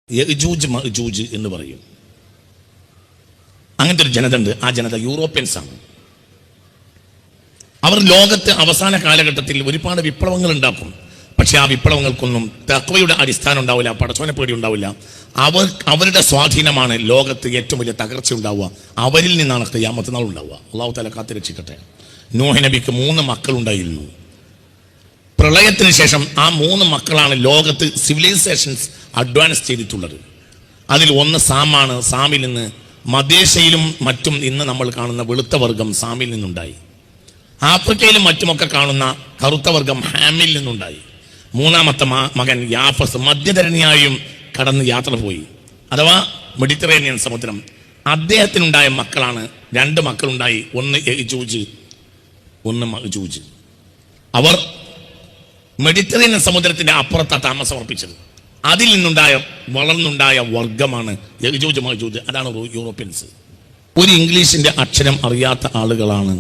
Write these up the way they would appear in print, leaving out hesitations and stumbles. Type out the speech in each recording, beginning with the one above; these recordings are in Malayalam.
യജൂജ് മഅജൂജ് എന്ന് പറയും. അങ്ങനത്തെ ഒരു ജനത ഉണ്ട്. ആ ജനത യൂറോപ്യൻസ് ആണ്. അവർ ലോകത്ത് അവസാന കാലഘട്ടത്തിൽ ഒരുപാട് വിപ്ലവങ്ങൾ ഉണ്ടാക്കും. പക്ഷെ ആ വിപ്ലവങ്ങൾക്കൊന്നും തഖ്വയുടെ അടിസ്ഥാനം ഉണ്ടാവില്ല, പടച്ചോനെ പേടി ഉണ്ടാവില്ല. അവരുടെ സ്വാധീനമാണ് ലോകത്ത് ഏറ്റവും വലിയ തകർച്ച ഉണ്ടാവുക. അവരിൽ നിന്നാണ് ഖിയാമത്ത് നാൾ ഉണ്ടാവുക. അള്ളാഹു തആല കാത്ത് രക്ഷിക്കട്ടെ. നൂഹ് നബിക്ക് 3 മക്കളുണ്ടായിരുന്നു. പ്രളയത്തിന് ശേഷം ആ 3 മക്കളാണ് ലോകത്ത് സിവിലൈസേഷൻസ് അഡ്വാൻസ് ചെയ്തിട്ടുള്ളത്. അതിൽ ഒന്ന് സാമാണ്. സാമിൽ നിന്ന് മധ്യേഷ്യയിലും മറ്റും ഇന്ന് നമ്മൾ കാണുന്ന വെളുത്ത വർഗം സാമിൽ നിന്നുണ്ടായി. ആഫ്രിക്കയിലും മറ്റുമൊക്കെ കാണുന്ന കറുത്ത വർഗം ഹാമിൽ നിന്നുണ്ടായി. 3ാമത്തെ മകൻ യാഫസ് മധ്യധരണിയായും കടന്ന് യാത്ര പോയി, അഥവാ മെഡിറ്ററേനിയൻ സമുദ്രം. അദ്ദേഹത്തിനുണ്ടായ മക്കളാണ് 2 മക്കളുണ്ടായി. ഒന്ന് യജൂജ്, ഒന്ന് മഅജൂജ്. അവർ മെഡിറ്ററേനിയൻ സമുദ്രത്തിന്റെ അപ്പുറത്താണ് താമസം ഉറപ്പിച്ചത്. അതിൽ നിന്നുണ്ടായ വളർന്നുണ്ടായ വർഗമാണ് യജൂജ് മഅജൂജ്. അതാണ് യൂറോപ്യൻസ്. ഒരു ഇംഗ്ലീഷിന്റെ അക്ഷരം അറിയാത്ത ആളുകളാണ്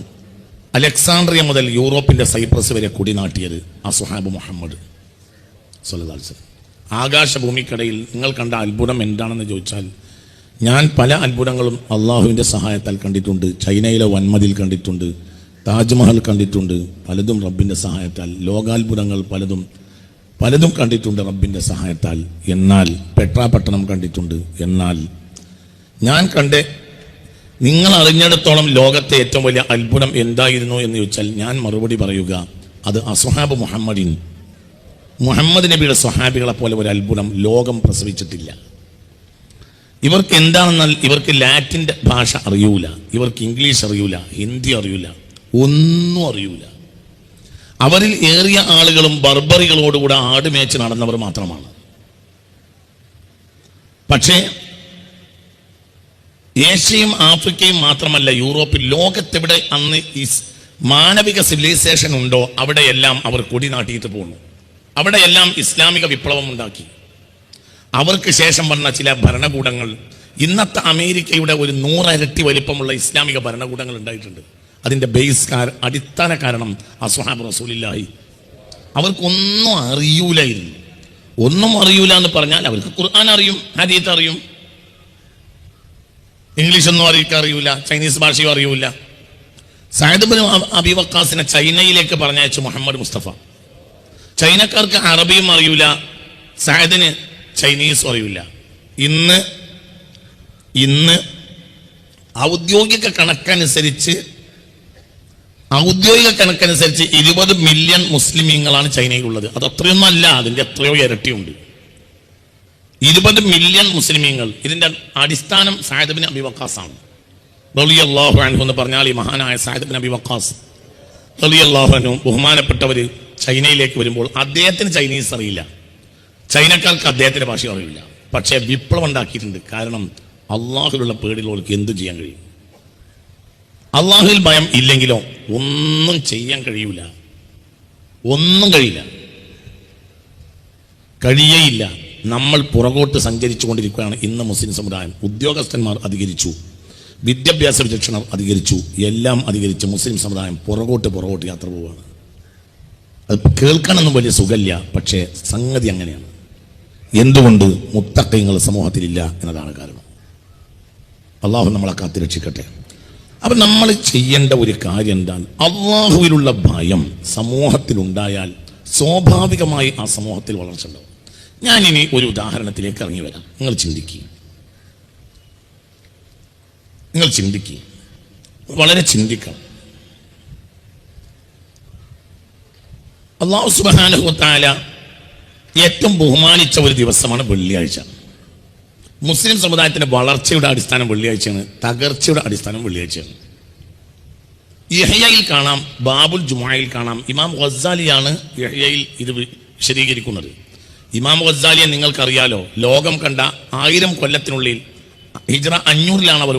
അലക്സാണ്ട്രിയ മുതൽ യൂറോപ്പിന്റെ സൈപ്രസ് വരെ കുടിനാട്ടിയത്. അസ്ഹാബ് മുഹമ്മദ് സ്വല്ലല്ലാഹു അലൈഹി വസല്ലം. ആകാശഭൂമിക്കടയിൽ നിങ്ങൾ കണ്ട അത്ഭുതം എന്താണെന്ന് ചോദിച്ചാൽ, ഞാൻ പല അത്ഭുതങ്ങളും അള്ളാഹുവിൻ്റെ സഹായത്താൽ കണ്ടിട്ടുണ്ട്. ചൈനയിലെ വൻമതിൽ കണ്ടിട്ടുണ്ട്, താജ്മഹൽ കണ്ടിട്ടുണ്ട്, പലതും റബ്ബിൻ്റെ സഹായത്താൽ. ലോകാത്ഭുതങ്ങൾ പലതും കണ്ടിട്ടുണ്ട് റബ്ബിൻ്റെ സഹായത്താൽ. എന്നാൽ പെട്രാപട്ടണം കണ്ടിട്ടുണ്ട്. എന്നാൽ ഞാൻ നിങ്ങൾ അറിഞ്ഞിടത്തോളം ലോകത്തെ ഏറ്റവും വലിയ അത്ഭുതം എന്തായിരുന്നു എന്ന് ചോദിച്ചാൽ, ഞാൻ മറുപടി പറയുക, അത് അസ്ഹാബ് മുഹമ്മദ് നബിയുടെ സ്വഹാബികളെ പോലെ ഒരു അത്ഭുതം ലോകം പ്രസവിച്ചിട്ടില്ല. ഇവർക്ക് എന്താണെന്നാൽ ഇവർക്ക് ലാറ്റിൻ്റെ ഭാഷ അറിയൂല, ഇവർക്ക് ഇംഗ്ലീഷ് അറിയൂല, ഹിന്ദി അറിയൂല, ഒന്നും അറിയൂല. അവരിൽ ഏറിയ ആളുകളും ബർബറികളോടുകൂടെ ആടുമേച്ച് നടന്നവർ മാത്രമാണ്. പക്ഷേ ഏഷ്യയും ആഫ്രിക്കയും മാത്രമല്ല, യൂറോപ്പിൽ, ലോകത്തെവിടെ അന്ന് മാനവിക സിവിലൈസേഷൻ ഉണ്ടോ അവിടെയെല്ലാം അവർ കൊടി നാട്ടിയിട്ട് പോകുന്നു. അവിടെയെല്ലാം ഇസ്ലാമിക വിപ്ലവം ഉണ്ടാക്കി. അവർക്ക് ശേഷം വന്ന ചില ഭരണകൂടങ്ങൾ, ഇന്നത്തെ അമേരിക്കയുടെ ഒരു 100 ഇരട്ടി വലിപ്പമുള്ള ഇസ്ലാമിക ഭരണകൂടങ്ങൾ ഉണ്ടായിട്ടുണ്ട്. അതിൻ്റെ അടിസ്ഥാന കാരണം അസ്ഹാബ് റസൂലുള്ളാഹി. അവർക്കൊന്നും അറിയൂലായിരുന്നു. ഒന്നും അറിയൂല എന്ന് പറഞ്ഞാൽ അവർക്ക് ഖുർആൻ അറിയും, ഹദീത്ത് അറിയും, ഇംഗ്ലീഷൊന്നും അറിയില്ല, ചൈനീസ് ഭാഷയും അറിയൂല. സഅദ് ഇബ്നു അബീ വഖാസിനെ ചൈനയിലേക്ക് പറഞ്ഞയച്ചു മുഹമ്മദ് മുസ്തഫ. ചൈനക്കാർക്ക് അറബിയും അറിയൂല, സഅദിന് ചൈനീസും അറിയൂല. ഇന്ന് ഔദ്യോഗിക കണക്കനുസരിച്ച് 20 മില്യൺ മുസ്ലിമീങ്ങളാണ് ചൈനയിലുള്ളത്. അത് അത്രയൊന്നും അല്ല, അതിൻ്റെ എത്രയോ ഇരട്ടിയുണ്ട്. 20 മില്യൺ മുസ്ലിമീങ്ങൾ. ഇതിൻ്റെ അടിസ്ഥാനം സഅദ് ഇബ്നു അബീ വഖാസാണ് റളിയല്ലാഹു അൻഹു എന്ന് പറഞ്ഞാൽ, ഈ മഹാനായ സഅദ് ഇബ്നു അബീ വഖാസ് റളിയല്ലാഹു അൻഹു ബഹുമാനപ്പെട്ടവർ ചൈനയിലേക്ക് വരുമ്പോൾ അദ്ദേഹത്തിന് ചൈനീസ് അറിയില്ല, ചൈനക്കാർക്ക് അദ്ദേഹത്തിൻ്റെ ഭാഷ അറിയില്ല. പക്ഷേ വിപ്ലവം ഉണ്ടാക്കിയിട്ടുണ്ട്. കാരണം അള്ളാഹുവിലുള്ള പേടിയുള്ളവർക്ക് എന്തു ചെയ്യാൻ കഴിയും? അള്ളാഹുവിൽ ഭയം ഇല്ലെങ്കിലോ ഒന്നും ചെയ്യാൻ കഴിയൂല, ഒന്നും കഴിയേയില്ല. നമ്മൾ പുറകോട്ട് സഞ്ചരിച്ചു കൊണ്ടിരിക്കുകയാണ് ഇന്ന് മുസ്ലിം സമുദായം. ഉദ്യോഗസ്ഥന്മാർ അധികരിച്ചു, വിദ്യാഭ്യാസ വിചക്ഷണർ അധികരിച്ചു, എല്ലാം അധികരിച്ച് മുസ്ലിം സമുദായം പുറകോട്ട് യാത്ര പോവുകയാണ്. അത് കേൾക്കാനൊന്നും വലിയ സുഖമില്ല, പക്ഷേ സംഗതി അങ്ങനെയാണ്. എന്തുകൊണ്ട്? മുത്തഖീങ്ങൾ സമൂഹത്തിലില്ല എന്നതാണ് കാരണം. അള്ളാഹു നമ്മളെ കാത്തുരക്ഷിക്കട്ടെ. അപ്പം നമ്മൾ ചെയ്യേണ്ട ഒരു കാര്യം എന്താണ്? അള്ളാഹുവിലുള്ള ഭയം സമൂഹത്തിലുണ്ടായാൽ സ്വാഭാവികമായി ആ സമൂഹത്തിൽ വളർച്ച ഉണ്ടാവും. ഞാനിനി ഒരു ഉദാഹരണത്തിലേക്ക് ഇറങ്ങി വരാം. നിങ്ങൾ ചിന്തിക്കുക, വളരെ ചിന്തിക്കണം. അല്ലാഹു സുബ്ഹാനഹു വ തആല ഏറ്റവും ബഹുമാനിച്ച ഒരു ദിവസമാണ് വെള്ളിയാഴ്ച. മുസ്ലിം സമുദായത്തിന്റെ വളർച്ചയുടെ അടിസ്ഥാനം വെള്ളിയാഴ്ചയാണ്, തകർച്ചയുടെ അടിസ്ഥാനം വെള്ളിയാഴ്ചയാണ്. യഹ്യയിൽ കാണാം, ബാബുൽ ജുമുഅയിൽ കാണാം. ഇമാം ഗസ്സാലിയാണ് യഹ്യയിൽ ഇത് വിശദീകരിക്കുന്നത്. ഇമാം ഗസ്സാലിയെ നിങ്ങൾക്കറിയാലോ, ലോകം കണ്ട 1000 കൊല്ലത്തിനുള്ളിൽ ഹിജ്റ 500-ലാണ് അവർ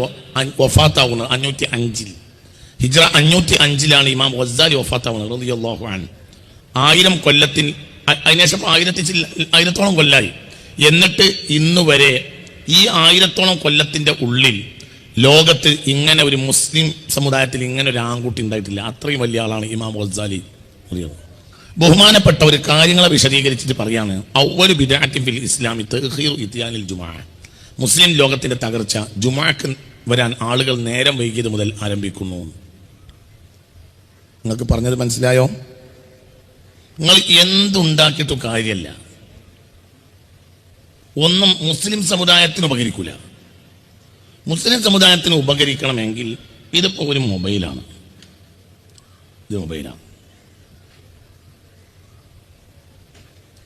വഫാത്താവുന്നത്. 505 ഹിജ്റ 505-ലാണ് ഇമാം ഗസ്സാലി വഫാത്താവുന്നത് റളിയല്ലാഹു അൻഹു. 1000 കൊല്ലത്തിൽ, അതിനുശേഷം 1000-ഓളം കൊല്ലായി. എന്നിട്ട് ഇന്ന് വരെ ഈ 1000-ഓളം കൊല്ലത്തിന്റെ ഉള്ളിൽ ലോകത്ത് ഇങ്ങനെ ഒരു മുസ്ലിം സമുദായത്തിൽ ഇങ്ങനെ ഒരു ആൺകുട്ടി ഉണ്ടായിട്ടില്ല. അത്രയും വലിയ ആളാണ് ഇമാം ഗസ്സാലി. ബഹുമാനപ്പെട്ട ഒരു കാര്യങ്ങളെ വിശദീകരിച്ചിട്ട് പറയാണ് അവ്വലു ബിദ്അത്തിൻ ഫിൽ ഇസ്ലാമി തഖീറു ഇത്യാനിൽ ജുമുഅ. മുസ്ലിം ലോകത്തിന്റെ തകർച്ച ജുമുഅക്ക് വരാൻ ആളുകൾ നേരം വൈകിയത് മുതൽ ആരംഭിക്കുന്നു. നിങ്ങൾക്ക് പറഞ്ഞത് മനസ്സിലായോ? നിങ്ങൾ എന്തുണ്ടാക്കിയിട്ടും കാര്യമല്ല, ഒന്നും മുസ്ലിം സമുദായത്തിന് ഉപകരിക്കൂല. മുസ്ലിം സമുദായത്തിന് ഉപകരിക്കണമെങ്കിൽ ഇതിപ്പോ ഒരു മൊബൈലാണ്. ഇത് മൊബൈലാണ്.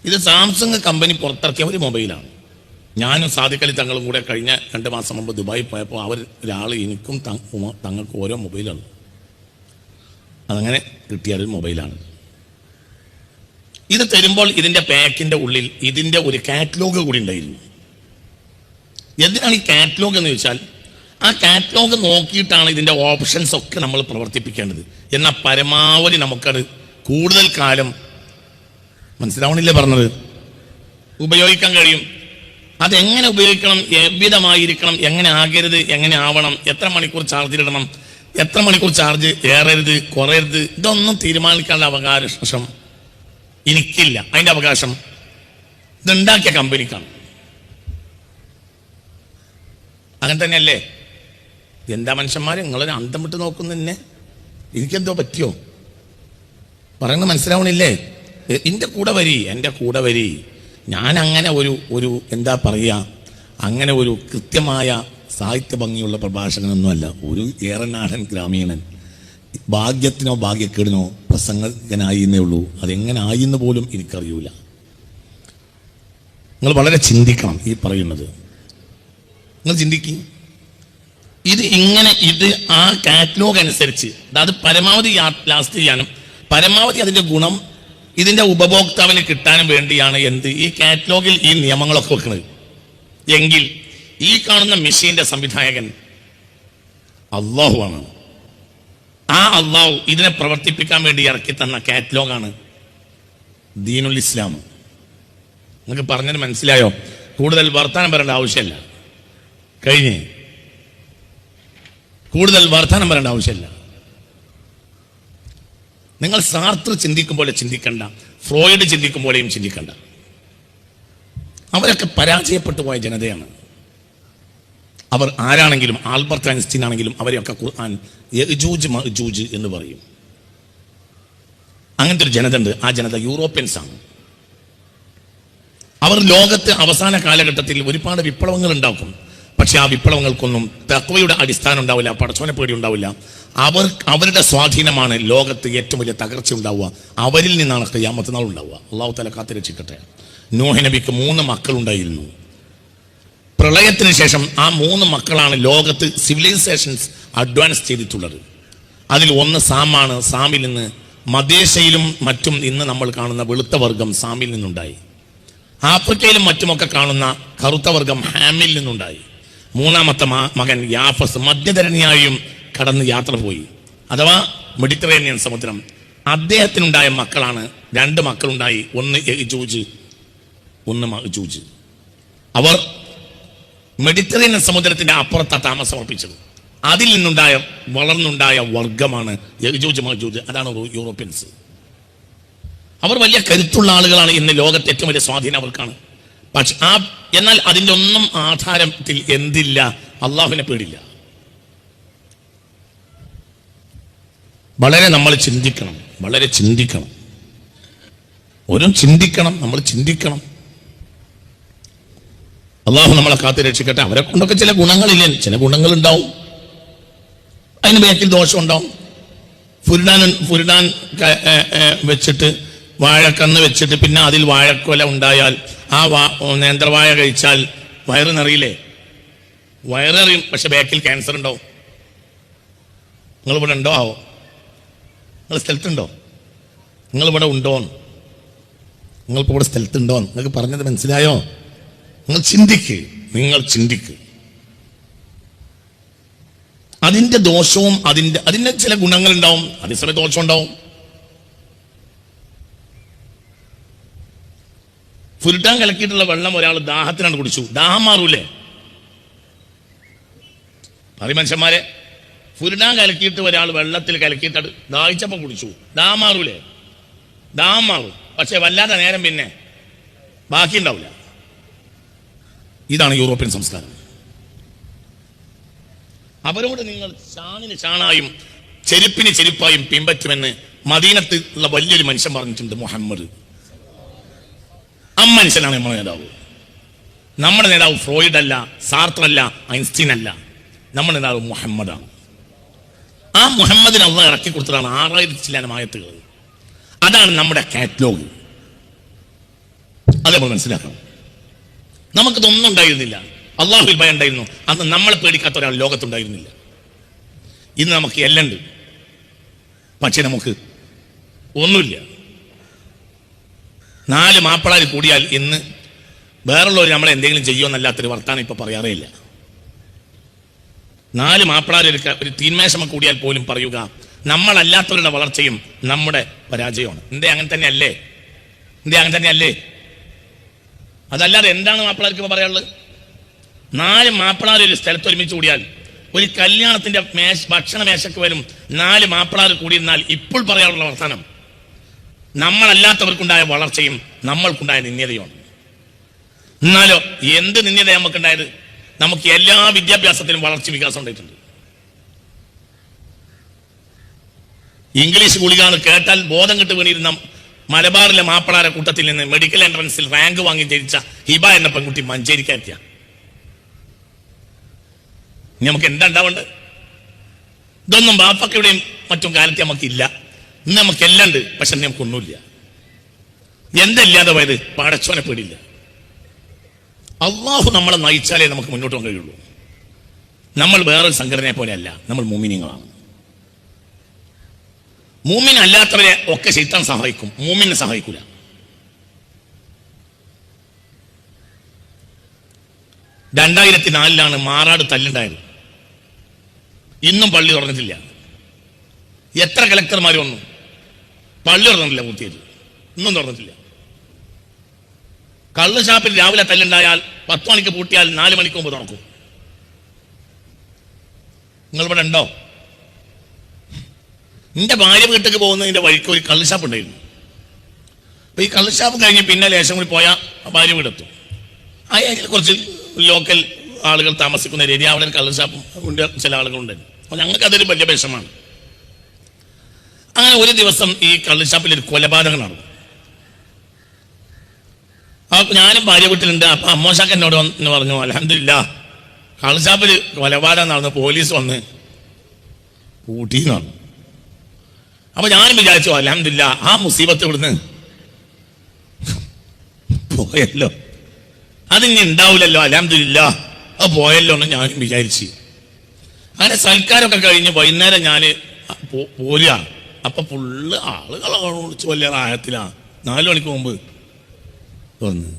ഇത് സാംസങ് കമ്പനി പുറത്തിറക്കിയ ഒരു മൊബൈലാണ്. ഞാനും സാദിഖ് അലി തങ്ങളും കൂടെ കഴിഞ്ഞ 2 മാസം മുമ്പ് ദുബായി പോയപ്പോൾ ഒരാൾ എനിക്കും തങ്ങൾക്ക് ഓരോ മൊബൈലാണ്. അതങ്ങനെ കിട്ടിയ ഒരു മൊബൈലാണ്. ഇത് തരുമ്പോൾ ഇതിന്റെ പാക്കിന്റെ ഉള്ളിൽ ഇതിന്റെ ഒരു കാറ്റലോഗ് കൂടി ഉണ്ടായിരുന്നു. എന്തിനാണ് ഈ കാറ്റലോഗ് എന്ന് ചോദിച്ചാൽ, ആ കാറ്റലോഗ് നോക്കിയിട്ടാണ് ഇതിന്റെ ഓപ്ഷൻസ് ഒക്കെ നമ്മൾ പ്രവർത്തിപ്പിക്കേണ്ടത്. എന്നാൽ പരമാവധി നമുക്കത് കൂടുതൽ കാലം, മനസ്സിലാവണില്ലേ പറഞ്ഞത്, ഉപയോഗിക്കാൻ കഴിയും. അതെങ്ങനെ ഉപയോഗിക്കണം, എவ்விதമായിരിക്കണം, എങ്ങനെ ആകരുത്, എങ്ങനെ ആവണം, എത്ര മണിക്കൂർ ചാർജിലിടണം, എത്ര മണിക്കൂർ ചാർജ് ഏറരുത് കുറയരുത്, ഇതൊന്നും തീരുമാനിക്കാനുള്ള അവകാശം എനിക്കില്ല. അതിന്റെ അവകാശം ഇതുണ്ടാക്കിയ കമ്പനിക്കാണ്. അങ്ങനെ തന്നെയല്ലേ? എന്താ മനുഷ്യന്മാര്, നിങ്ങളൊരു അന്തം വിട്ട് നോക്കുന്നതന്നെ. എനിക്കെന്തോ പറ്റിയോ പറയുന്നത് മനസ്സിലാവണില്ലേ? എൻ്റെ കൂടെ വരി. ഞാൻ അങ്ങനെ ഒരു എന്താ പറയുക, അങ്ങനെ ഒരു കൃത്യമായ സാഹിത്യ ഭംഗിയുള്ള പ്രഭാഷകനൊന്നുമല്ല. ഒരു ഏറനാടൻ ഗ്രാമീണൻ, ഭാഗ്യത്തിനോ ഭാഗ്യക്കേടിനോ പ്രസംഗകനായി എന്നേ ഉള്ളൂ. അതെങ്ങനെ ആയിന്ന് പോലും എനിക്കറിയൂല. നിങ്ങൾ വളരെ ചിന്തിക്കണം ഈ പറയുന്നത്. നിങ്ങൾ ചിന്തിക്കും, ഇത് ആ കാറ്റലോഗ് അനുസരിച്ച്, അതായത് പരമാവധി ലാസ്റ്റ് ചെയ്യാനും പരമാവധി അതിന്റെ ഗുണം ഇതിന്റെ ഉപഭോക്താവിന് കിട്ടാനും വേണ്ടിയാണ് ഈ കാറ്റലോഗിൽ ഈ നിയമങ്ങളൊക്കെ വെക്കുന്നത്. എങ്കിൽ ഈ കാണുന്ന മെഷീന്റെ സംവിധായകൻ അള്ളാഹുവാണ്. ആ അള്ളാഹു ഇതിനെ പ്രവർത്തിപ്പിക്കാൻ വേണ്ടി ഇറക്കി തന്ന കാറ്റലോഗാണ് ദീനുൽ ഇസ്ലാം. നിങ്ങൾക്ക് പറഞ്ഞത് മനസ്സിലായോ? കൂടുതൽ വർത്തമാനം പറയേണ്ട ആവശ്യമില്ല. കഴിഞ്ഞ് കൂടുതൽ വർത്തമാനം പറയേണ്ട ആവശ്യമില്ല. നിങ്ങൾ സാർത്ര ചിന്തിക്കും പോലെ ചിന്തിക്കണ്ട, ഫ്രോയിഡ് ചിന്തിക്കും പോലെയും ചിന്തിക്കണ്ട. അവരൊക്കെ പരാജയപ്പെട്ടു പോയ ജനതയാണ്. അവർ ആരാണെങ്കിലും, ആൽബർട്ട് ഐൻസ്റ്റീൻ ആണെങ്കിലും അവരെയൊക്കെ ഖുർആൻ യജൂജ് മഅജൂജ് എന്ന് പറയും. അങ്ങനത്തെ ഒരു ജനത ഉണ്ട്. ആ ജനത യൂറോപ്യൻസ് ആണ്. അവർ ലോകത്ത് അവസാന കാലഘട്ടത്തിൽ ഒരുപാട് വിപ്ലവങ്ങൾ ഉണ്ടാക്കും. പക്ഷെ ആ വിപ്ലവങ്ങൾക്കൊന്നും തഖ്വയുടെ അടിസ്ഥാനം ഉണ്ടാവില്ല, പടച്ചോനെ പേടി ഉണ്ടാവില്ല. അവരുടെ സ്വാധീനമാണ് ലോകത്ത് ഏറ്റവും വലിയ തകർച്ച ഉണ്ടാവുക. അവരിൽ നിന്നാണ് ഖിയാമത്ത് നാൾ ഉണ്ടാവുക. അള്ളാഹു തആല കാത്തുരക്ഷിക്കട്ടെ. നൂഹ് നബിക്ക് 3 മക്കളുണ്ടായിരുന്നു. പ്രളയത്തിന് ശേഷം ആ 3 മക്കളാണ് ലോകത്ത് സിവിലൈസേഷൻസ് അഡ്വാൻസ് ചെയ്തിട്ടുള്ളത്. അതിൽ ഒന്ന് സാമാണ്. സാമിൽ നിന്ന് മധ്യേഷ്യയിലും മറ്റും ഇന്ന് നമ്മൾ കാണുന്ന വെളുത്ത വർഗം സാമിൽ നിന്നുണ്ടായി. ആഫ്രിക്കയിലും മറ്റുമൊക്കെ കാണുന്ന കറുത്ത വർഗം ഹാമിൽ നിന്നുണ്ടായി. 3ാമത്തെ മകൻ യാഫസ് മധ്യധരണിയായും കടന്ന് യാത്ര പോയി, അഥവാ മെഡിറ്ററേനിയൻ സമുദ്രം. അദ്ദേഹത്തിനുണ്ടായ മക്കളാണ് 2 മക്കളുണ്ടായി. ഒന്ന് യജൂജ്, ഒന്ന് മഅജൂജ്. അവർ മെഡിറ്ററേനിയൻ സമുദ്രത്തിന്റെ അപ്പുറത്താണ് താമസമർപ്പിച്ചത്. അതിൽ നിന്നുണ്ടായ വളർന്നുണ്ടായ വർഗമാണ് യജൂജ് മഅജൂജ്. അതാണ് യൂറോപ്യൻസ്. അവർ വലിയ കരുത്തുള്ള ആളുകളാണ്. ഇന്ന് ലോകത്തെ ഏറ്റവും വലിയ സ്വാധീനം അവർക്കാണ്. പക്ഷെ എന്നാൽ അതിൻ്റെ ഒന്നും ആധാരത്തിൽ എന്തില്ല, അള്ളാഹുവിനെ പേടില്ല. വളരെ നമ്മൾ ചിന്തിക്കണം, വളരെ ചിന്തിക്കണം. നമ്മൾ ചിന്തിക്കണം. അള്ളാഹു നമ്മളെ കാത്തു രക്ഷിക്കട്ടെ. അവരെ കൊണ്ടൊക്കെ ചില ഗുണങ്ങളില്ലേ, ചില ഗുണങ്ങളുണ്ടാവും, അതിന് ബാക്കിൽ ദോഷം ഉണ്ടാവും. ഫുരുടാൻ വെച്ചിട്ട്, വാഴക്കന്ന് വെച്ചിട്ട് പിന്നെ അതിൽ വാഴക്കൊല ഉണ്ടായാൽ, ആ നേന്ത്രവാഴ കഴിച്ചാൽ വയറ് നിറയില്ലേ? വയററിയും, പക്ഷെ ബാക്കിൽ ക്യാൻസർ ഉണ്ടാവും. നിങ്ങളിവിടെ ഉണ്ടോ? നിങ്ങൾ സ്ഥലത്തുണ്ടോ? നിങ്ങളിവിടെ ഉണ്ടോ? നിങ്ങളിപ്പോൾ ഇവിടെ സ്ഥലത്തുണ്ടോ? നിങ്ങൾക്ക് പറഞ്ഞത് മനസ്സിലായോ? നിങ്ങൾ ചിന്തിക്ക്. അതിന്റെ ദോഷവും അതിന്റെ ചില ഗുണങ്ങൾ ഉണ്ടാവും, അതേസമയം ദോഷം ഉണ്ടാവും. ഫുരുട്ടാൻ കലക്കിയിട്ടുള്ള വെള്ളം ഒരാൾ ദാഹത്തിനാണ് കുടിച്ചു, ദാഹം മാറൂലേ? പറയും മനുഷ്യന്മാരെ, ഫുരുട്ടാൻ കലക്കിയിട്ട് ഒരാൾ വെള്ളത്തിൽ കലക്കിയിട്ട് ദാഹിച്ചപ്പോൾ കുടിച്ചു, ദാഹം മാറൂലേ? ദാമാവും, പക്ഷെ വല്ലാതെ നേരം പിന്നെ ബാക്കിയുണ്ടാവില്ല. ഇതാണ് യൂറോപ്യൻ സംസ്കാരം. അവരോട് നിങ്ങൾ ചാണിന് ചാണായും ചെരുപ്പിന് ചെരുപ്പായും പിൻപറ്റുമെന്ന് മദീനത്ത് ഉള്ള വലിയൊരു മനുഷ്യൻ പറഞ്ഞിട്ടുണ്ട്, മുഹമ്മദ്. ആ മനുഷ്യനാണ് നമ്മുടെ നേതാവ്. നമ്മുടെ നേതാവ് ഫ്രോയിഡ് അല്ല, സാർത്ര അല്ല, ഐൻസ്റ്റീൻ അല്ല. നമ്മുടെ നേതാവ് മുഹമ്മദാണ്. ആ മുഹമ്മദിനെ അള്ളാഹ് ഇറക്കി കൊടുത്തതാണ് 6000 ചില്ലാനം ആയത്തുകൾ. അതാണ് നമ്മുടെ കാറ്റലോഗ്. അത് നമ്മൾ മനസ്സിലാക്കണം. നമുക്കിതൊന്നും ഉണ്ടായിരുന്നില്ല. അള്ളാഹുവിൽ ഭയം ഉണ്ടായിരുന്നു. അന്ന് നമ്മളെ പേടിക്കാത്ത ഒരാൾ ലോകത്തുണ്ടായിരുന്നില്ല. ഇന്ന് നമുക്ക് എല്ലാം ഉണ്ട്, പക്ഷെ നമുക്ക് ഒന്നുമില്ല. 4 മാപ്പിളാർ കൂടിയാൽ ഇന്ന് വേറുള്ളവർ നമ്മളെ എന്തെങ്കിലും ചെയ്യുമെന്നല്ലാത്തൊരു വർത്താനം ഇപ്പൊ പറയാറേ ഇല്ല. 4 മാപ്പിളാർ ഒരു തീന്മേശമ കൂടിയാൽ പോലും പറയുക നമ്മളല്ലാത്തവരുടെ വളർച്ചയും നമ്മുടെ പരാജയമാണ്. എന്തേ അങ്ങനെ തന്നെ അല്ലേ? അതല്ലാതെ എന്താണ് മാപ്പിളാർക്ക് ഇപ്പൊ പറയാനുള്ളത്? 4 മാപ്പിളാർ ഒരു സ്ഥലത്ത് ഒരുമിച്ച് കൂടിയാൽ, ഒരു കല്യാണത്തിന്റെ ഭക്ഷണ മേശക്ക് വരും 4 മാപ്പിളാർ കൂടിയിരുന്നാൽ ഇപ്പോൾ പറയാനുള്ള വർത്തമാനം നമ്മളല്ലാത്തവർക്കുണ്ടായ വളർച്ചയും നമ്മൾക്കുണ്ടായ നിന്ദ്യതയുമാണ്. എന്നാലോ എന്ത് നിന്ദ്യത നമുക്കുണ്ടായത്? നമുക്ക് എല്ലാ വിദ്യാഭ്യാസത്തിലും വളർച്ച വികാസം ഉണ്ടായിട്ടുണ്ട്. ഇംഗ്ലീഷ് ഗുളികാന്ന് കേട്ടാൽ ബോധം കെട്ട് വീണിരുന്ന മലബാറിലെ മാപ്പിളാരെ കൂട്ടത്തിൽ നിന്ന് മെഡിക്കൽ എൻട്രൻസിൽ റാങ്ക് വാങ്ങി ജയിച്ച ഹിബ എന്ന പെൺകുട്ടി മഞ്ചേരിക്കാരിയ. നമുക്ക് എന്താ ഉണ്ടാവേണ്ടത്? ഇതൊന്നും ബാപ്പക്കയുടെയും മറ്റും കാലത്ത് നമുക്കില്ല. ഇന്ന് നമുക്കെല്ലാം ഉണ്ട്, പക്ഷെ നമുക്കൊന്നുമില്ല. എന്തല്ലാതെ പോയത്? പടച്ചോനെ പേടില്ല. അള്ളാഹു നമ്മളെ നയിച്ചാലേ നമുക്ക് മുന്നോട്ട് പോകാൻ കഴിയുള്ളൂ. നമ്മൾ വേറൊരു സംഘടനയെ പോലെ അല്ല, നമ്മൾ മുഅ്മിനീങ്ങളാണ്. മുഅ്മിൻ അല്ലാത്തവരെ ഒക്കെ ശൈത്താൻ സഹായിക്കും, മുഅ്മിനെ സഹായിക്കൂല. ലാണ് മാറാട് തല്ലുണ്ടായത്. ഇന്നും പള്ളി തുറന്നിട്ടില്ല. എത്ര കളക്ടർമാർ വന്നു, പള്ളി തുറന്നിട്ടില്ല. പൂർത്തിയത് ഇന്നും തുറന്നിട്ടില്ല. കള്ള് ഷാപ്പിൽ രാവിലെ തല്ലുണ്ടായാൽ 10 മണിക്ക് പൂട്ടിയാൽ 4 മണിക്ക് മുമ്പ് തുറക്കും. നിങ്ങളിവിടെ ഉണ്ടോ? എന്റെ ഭാര്യ വീട്ടിലേക്ക് പോകുന്നതിന്റെ വഴിക്ക് ഒരു കള്ള് ഷാപ്പ് ഉണ്ടായിരുന്നു. അപ്പൊ ഈ കള്ള് ഷാപ്പ് കഴിഞ്ഞ് പിന്നെ ലേശം കൂടി പോയാൽ ഭാര്യ വീടെത്തും. ആ ഏരിയയിൽ കുറച്ച് ലോക്കൽ ആളുകൾ താമസിക്കുന്ന ഏരിയ, അവിടെ കള്ള് ഷാപ്പും ചില ആളുകളുണ്ട്. അപ്പൊ ഞങ്ങൾക്ക് അതൊരു വലിയ വിഷമാണ്. അങ്ങനെ ഒരു ദിവസം ഈ കള്ള് ഷാപ്പിൽ ഒരു കൊലപാതകം നടന്നു. അപ്പൊ ഞാനും ഭാര്യ വീട്ടിലുണ്ട്. അപ്പൊ അമ്മോശാക്ക എന്നോട് എന്ന് പറഞ്ഞു, അൽഹംദുലില്ലാ കള്ള് ഷാപ്പിൽ കൊലപാതകം നടന്നു, പോലീസ് വന്ന് പൂട്ടിന്ന് പറഞ്ഞു. അപ്പൊ ഞാനും വിചാരിച്ചു അൽഹംദുലില്ലാ ആ മുസീബത്ത് ഇവിടുന്ന് പോയല്ലോ, അതിനി ഉണ്ടാവില്ലല്ലോ, അൽഹംദുലില്ലാ അത് പോയല്ലോ എന്ന് ഞാനും വിചാരിച്ചു. അങ്ങനെ സൽക്കാരമൊക്കെ കഴിഞ്ഞ് വൈകുന്നേരം ഞാൻ പോരുക. അപ്പൊ ഫുള്ള് ആളുകളെ വിളിച്ച് വലിയ ആയത്തിലാ. 4 മണിക്ക് മുമ്പ് വന്ന്